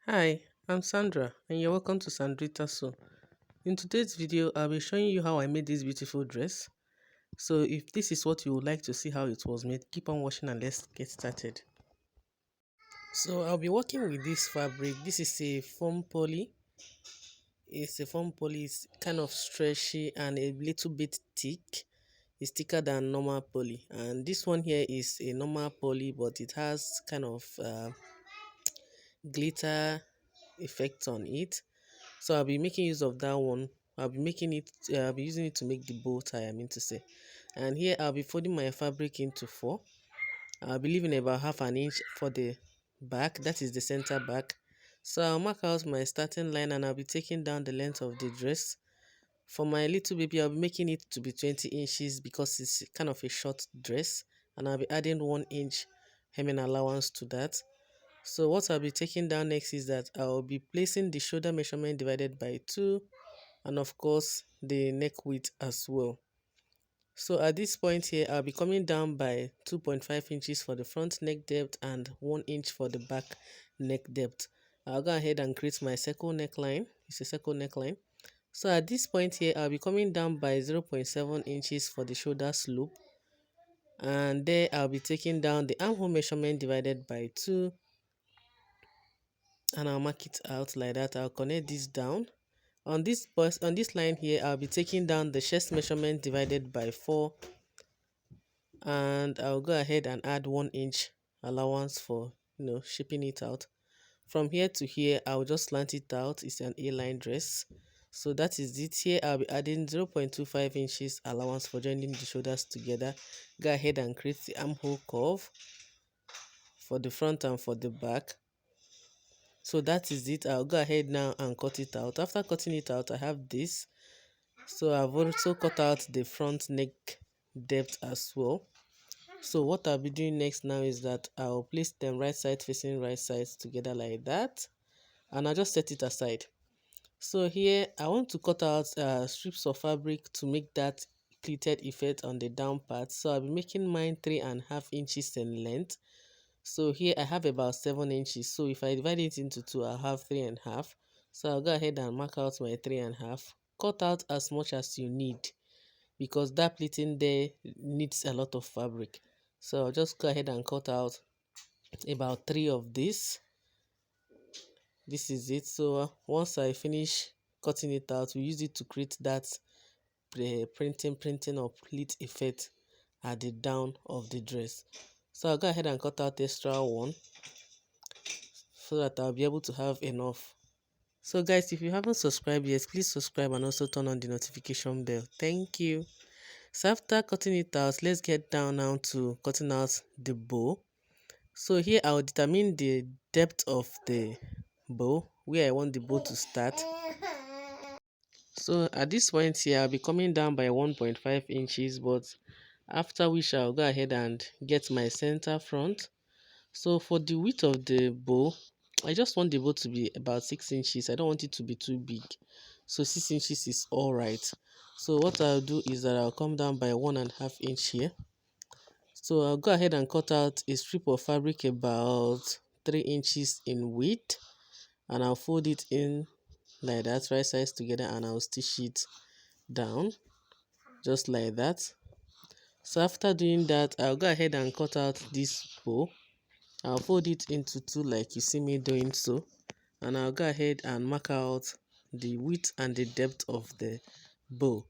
Hi, I'm Sandra and you're welcome to Sandrita So. In today's video, I'll be showing you how I made this beautiful dress. So if this is what you would like to see how it was made, keep on watching and let's get started. So I'll be working with this fabric. This is a foam poly. It's a foam poly. It's kind of stretchy and a little bit thick. It's thicker than normal poly. And this one here is a normal poly, but it has kind of glitter effect on it. So I'll be making use of that one. I'll be using it to make the bow tie, I mean to say. And here I'll be folding my fabric into four. I'll be leaving about half an inch for the back, that is the center back. So I'll mark out my starting line and I'll be taking down the length of the dress. For my little baby, I'll be making it to be 20 inches because it's kind of a short dress. And I'll be adding 1 inch hemming allowance to that. So what I'll be taking down next is that I'll be placing the shoulder measurement divided by 2 and of course the neck width as well. So at this point here, I'll be coming down by 2.5 inches for the front neck depth and 1 inch for the back neck depth. I'll go ahead and create my circle neckline. It's a circle neckline. So at this point here, I'll be coming down by 0.7 inches for the shoulder slope. And there I'll be taking down the armhole measurement divided by 2 and I'll mark it out like that. I'll connect this down. On this line here, I'll be taking down the chest measurement divided by 4 and I'll go ahead and add 1 inch allowance for shaping it out. From here to here, I'll just slant it out. It's an A-line dress. So that is it. Here I'll be adding 0.25 inches allowance for joining the shoulders together. Go ahead and create the armhole curve for the front and for the back. So that is it. I'll go ahead now and cut it out. After cutting it out, I have this. So I've also cut out the front neck depth as well. So what I'll be doing next now is that I'll place them right side facing right sides together like that, and I'll just set it aside. So here I want to cut out strips of fabric to make that pleated effect on the down part. So I'll be making mine 3.5 inches in length. So here I have about 7 inches. So if I divide it into 2, I'll have 3.5. So I'll go ahead and mark out my 3.5. Cut out as much as you need because that pleating there needs a lot of fabric. So I'll just go ahead and cut out about 3 of this. This is it. So once I finish cutting it out, we use it to create that printing or pleat effect at the down of the dress. So I'll go ahead and cut out extra one so that I'll be able to have enough. So guys, if you haven't subscribed yet, please subscribe and also turn on the notification bell. Thank you. So after cutting it out, let's get down now to cutting out the bow. So here I'll determine the depth of the bow, where I want the bow to start. So at this point here, I'll be coming down by 1.5 inches, but after which I'll go ahead and get my center front. So for the width of the bow, I just want the bow to be about 6 inches. I don't want it to be too big. So 6 inches is all right. So what I'll do is that I'll come down by 1.5 inch here. So I'll go ahead and cut out a strip of fabric about 3 inches in width, and I'll fold it in like that, right sides together, and I'll stitch it down just like that. So after doing that, I'll go ahead and cut out this bow. I'll fold it into 2 like you see me doing so, and I'll go ahead and mark out the width and the depth of the bow.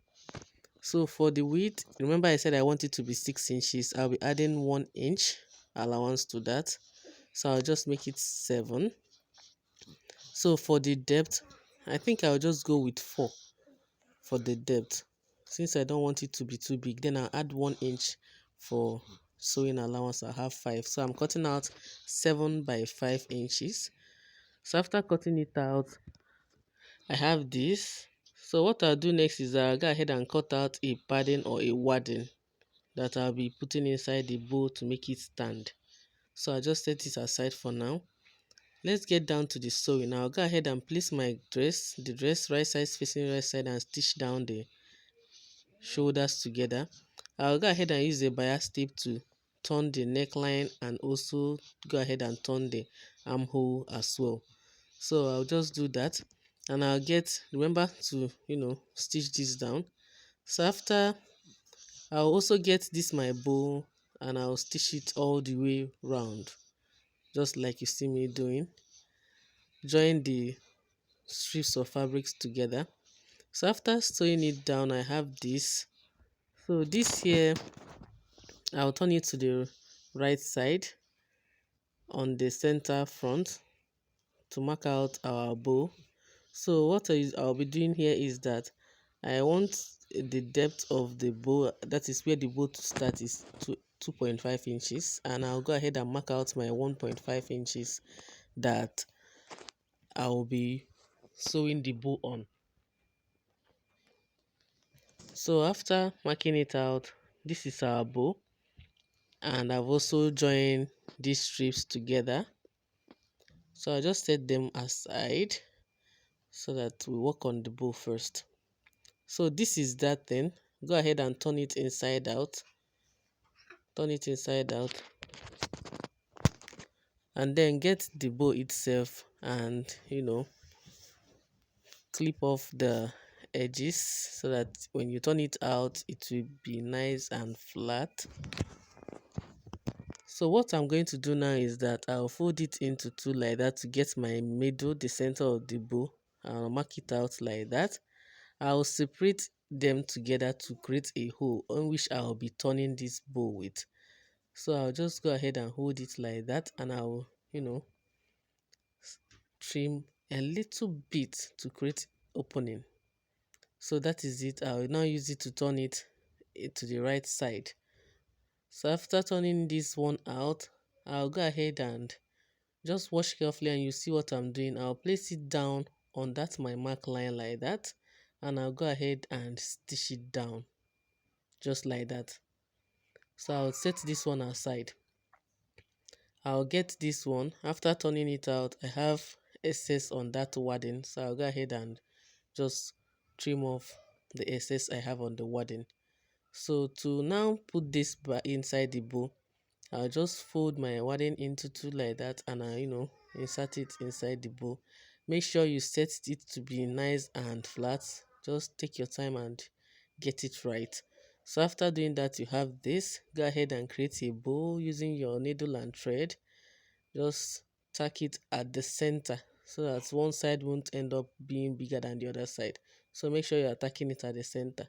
So for the width, remember I said I want it to be 6 inches. I'll be adding 1 inch allowance to that. So I'll just make it 7. So for the depth, I think I'll just go with 4 for the depth. Since I don't want it to be too big, then I'll add 1 inch for sewing allowance. I'll have 5. So I'm cutting out 7 by 5 inches. So after cutting it out, I have this. So what I'll do next is I'll go ahead and cut out a padding or a wadding that I'll be putting inside the bow to make it stand. So I'll just set it aside for now. Let's get down to the sewing. I'll go ahead and place my the dress right side facing right side, and stitch down the shoulders together. I'll go ahead and use the bias tape to turn the neckline and also go ahead and turn the armhole as well. So I'll just do that, and I'll get, remember to, stitch this down. So after, I'll also get this my bow, and I'll stitch it all the way round, just like you see me doing. Join the strips of fabrics together. So after sewing it down, I have this. So this here, I'll turn it to the right side on the center front to mark out our bow. So what I'll be doing here is that I want the depth of the bow, that is where the bow to start, is to 2.5 inches, and I'll go ahead and mark out my 1.5 inches that I'll be sewing the bow on. So after marking it out, this is our bow, and I've also joined these strips together. So I just set them aside so that we work on the bow first. So this is that thing. Go ahead and turn it inside out. Turn it inside out. And then get the bow itself and, clip off the edges so that when you turn it out, it will be nice and flat. So what I'm going to do now is that I'll fold it into two like that to get my middle, the center of the bow. I'll mark it out like that. I'll separate them together to create a hole on which I'll be turning this bow with. So I'll just go ahead and hold it like that, and I'll, trim a little bit to create opening. So that is it. I'll now use it to turn it to the right side. So after turning this one out, I'll go ahead and just watch carefully, and you see what I'm doing. I'll place it down on that my mark line like that, and I'll go ahead and stitch it down just like that. So I'll set this one aside. I'll get this one. After turning it out, I have excess on that wadding, so I'll go ahead and just trim off the excess I have on the wadding. So to now put this inside the bow, I'll just fold my wadding into two like that, and I insert it inside the bow. Make sure you set it to be nice and flat. Just take your time and get it right. So after doing that, you have this. Go ahead and create a bow using your needle and thread. Just tack it at the center so that one side won't end up being bigger than the other side. So make sure you're tacking it at the center.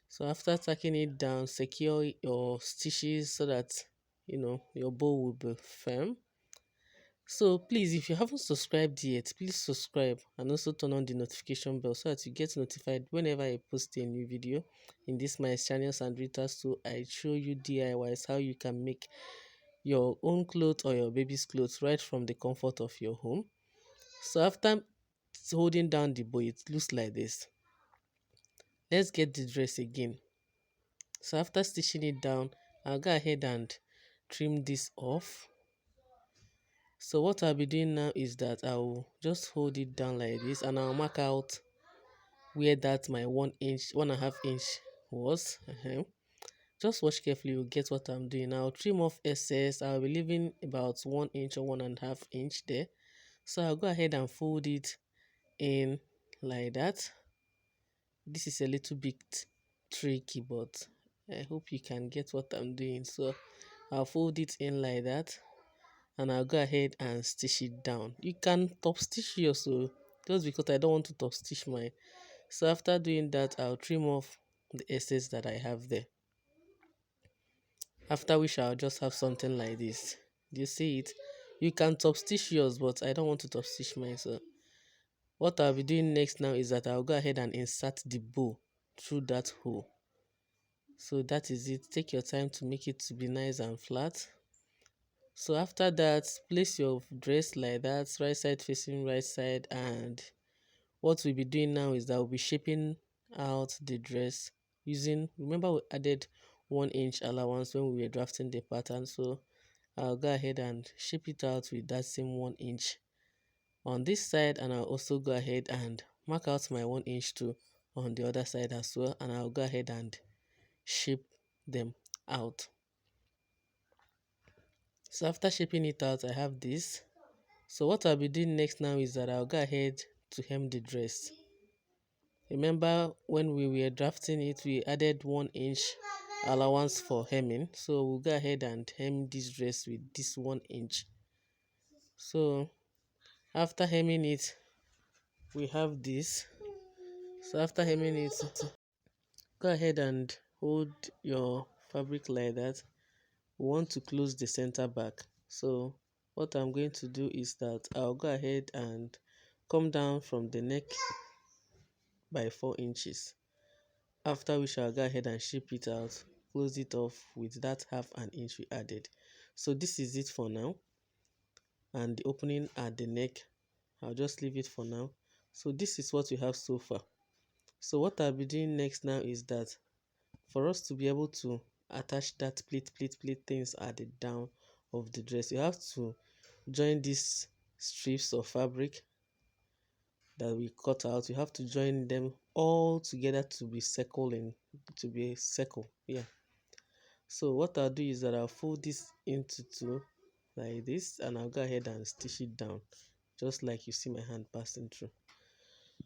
So after tacking it down, secure your stitches so that your bow will be firm. So please, if you haven't subscribed yet, please subscribe and also turn on the notification bell so that you get notified whenever I post a new video. In this my channel Sandrita, so I show you DIYs, how you can make your own clothes or your baby's clothes right from the comfort of your home. So after holding down the bow, it looks like this. Let's get the dress again. So after stitching it down, I'll go ahead and trim this off. So what I'll be doing now is that I'll just hold it down like this, and I'll mark out where that my 1.5 inch was. Just watch carefully, you'll get what I'm doing. I'll trim off excess. I'll be leaving about 1 inch or 1.5 inch there. So I'll go ahead and fold it in like that. This is a little bit tricky, but I hope you can get what I'm doing. So I'll fold it in like that, and I'll go ahead and stitch it down. You can top stitch yours, so just because I don't want to top stitch mine. So after doing that, I'll trim off the excess that I have there. After which I'll just have something like this. Do you see it? You can top stitch yours, but I don't want to top stitch mine. So what I'll be doing next now is that I'll go ahead and insert the bow through that hole. So that is it. Take your time to make it to be nice and flat. So after that, place your dress like that, right side facing right side, and what we'll be doing now is that we'll be shaping out the dress using, remember we added 1 inch allowance when we were drafting the pattern, so I'll go ahead and shape it out with that same 1 inch on this side, and I'll also go ahead and mark out my 1 inch too on the other side as well, and I'll go ahead and shape them out. So after shaping it out, I have this. So what I'll be doing next now is that I'll go ahead to hem the dress. Remember when we were drafting it, we added 1 inch allowance for hemming. So we'll go ahead and hem this dress with this 1 inch. So after hemming it, we have this. So after hemming it, go ahead and hold your fabric like that. We want to close the center back. So what I'm going to do is that I'll go ahead and come down from the neck by 4 inches. After which I'll go ahead and shape it out, close it off with that half an inch we added. So this is it for now, and the opening at the neck, I'll just leave it for now. So this is what we have so far. So what I'll be doing next now is that for us to be able to attach that pleat things at the down of the dress, you have to join these strips of fabric that we cut out. You have to join them all together to be to be a circle. Yeah. So what I'll do is that I'll fold this into two like this, and I'll go ahead and stitch it down just like you see my hand passing through.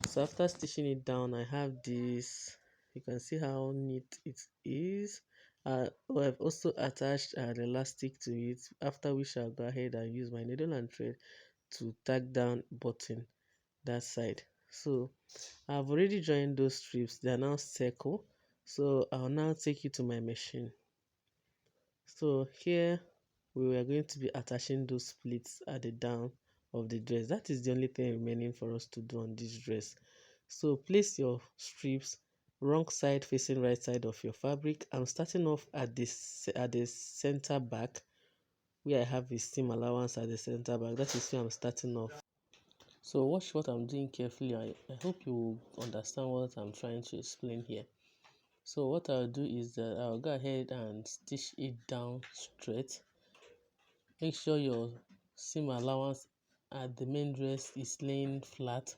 So after stitching it down, I have this. You can see how neat it is. I've also attached an elastic to it, after which I'll go ahead and use my needle and thread to tack down button that side. So I've already joined those strips. They are now circle. So I'll now take you to my machine. So here we are going to be attaching those pleats at the down of the dress. That is the only thing remaining for us to do on this dress. So place your strips wrong side facing right side of your fabric. I'm starting off at the center back, where I have a seam allowance at the center back. That is where I'm starting off. So watch what I'm doing carefully. I hope you understand what I'm trying to explain here. So what I'll do is that I'll go ahead and stitch it down straight. Make sure your seam allowance at the main dress is laying flat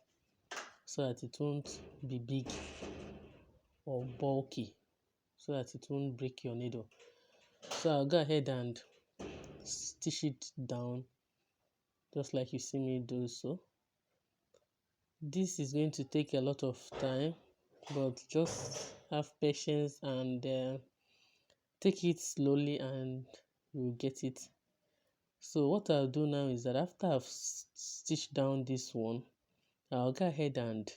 so that it won't be big or bulky, so that it won't break your needle. So I'll go ahead and stitch it down just like you see me do so. This is going to take a lot of time, but just have patience and take it slowly and you'll get it. So what I'll do now is that after I've stitched down this one, I'll go ahead and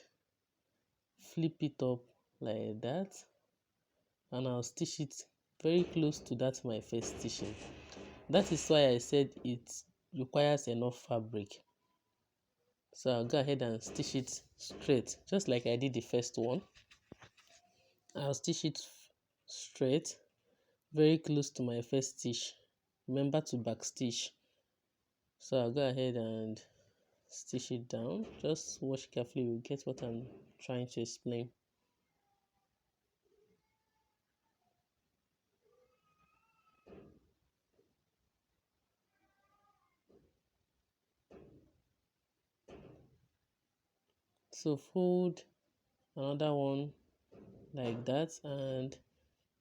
flip it up like that, and I'll stitch it very close to that my first stitching. That is why I said it requires enough fabric. So I'll go ahead and stitch it straight just like I did the first one. I'll stitch it straight very close to my first stitch. Remember to back stitch. So I'll go ahead and stitch it down. Just watch carefully, you'll get what I'm trying to explain. So fold another one like that, and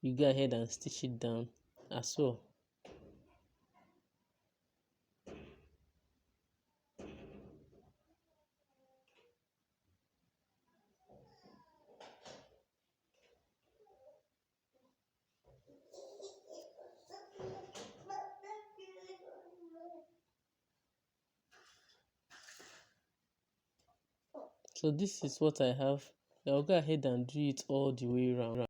you go ahead and stitch it down as well. So this is what I have. I'll go ahead and do it all the way around.